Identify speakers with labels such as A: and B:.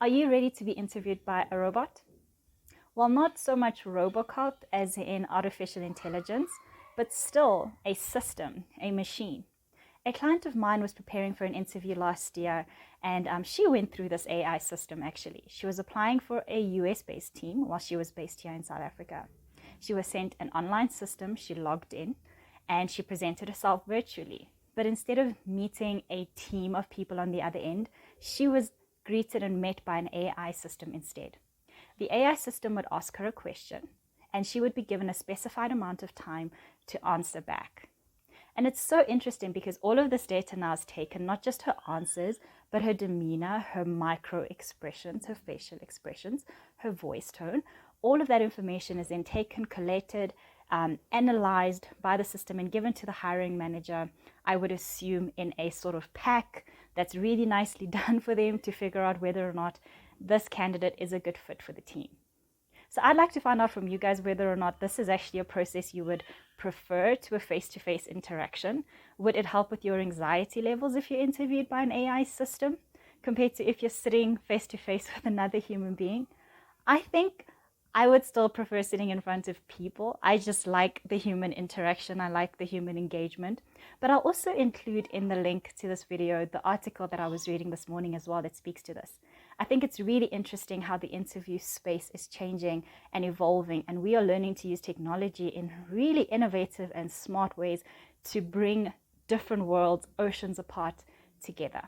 A: Are you ready to be interviewed by a robot? Well, not so much Robocop as in artificial intelligence, but still a system, a machine. A client of mine was preparing for an interview last year, and she went through this AI system actually. She was applying for a US-based team while she was based here in South Africa. She was sent an online system, she logged in, and she presented herself virtually. But instead of meeting a team of people on the other end, she was greeted and met by an AI system instead. The AI system would ask her a question, and she would be given a specified amount of time to answer back. And it's so interesting because all of this data now is taken, not just her answers, but her demeanor, her micro expressions, her facial expressions, her voice tone. All of that information is then taken, collated, analyzed by the system and given to the hiring manager, I would assume in a sort of pack that's really nicely done for them to figure out whether or not this candidate is a good fit for the team. So I'd like to find out from you guys whether or not this is actually a process you would prefer to a face-to-face interaction. Would it help with your anxiety levels if you're interviewed by an AI system compared to if you're sitting face-to-face with another human being? I think I would still prefer sitting in front of people. I just like the human interaction. I like the human engagement. But I'll also include in the link to this video the article that I was reading this morning as well that speaks to this. I think it's really interesting how the interview space is changing and evolving, and we are learning to use technology in really innovative and smart ways to bring different worlds, oceans apart, together.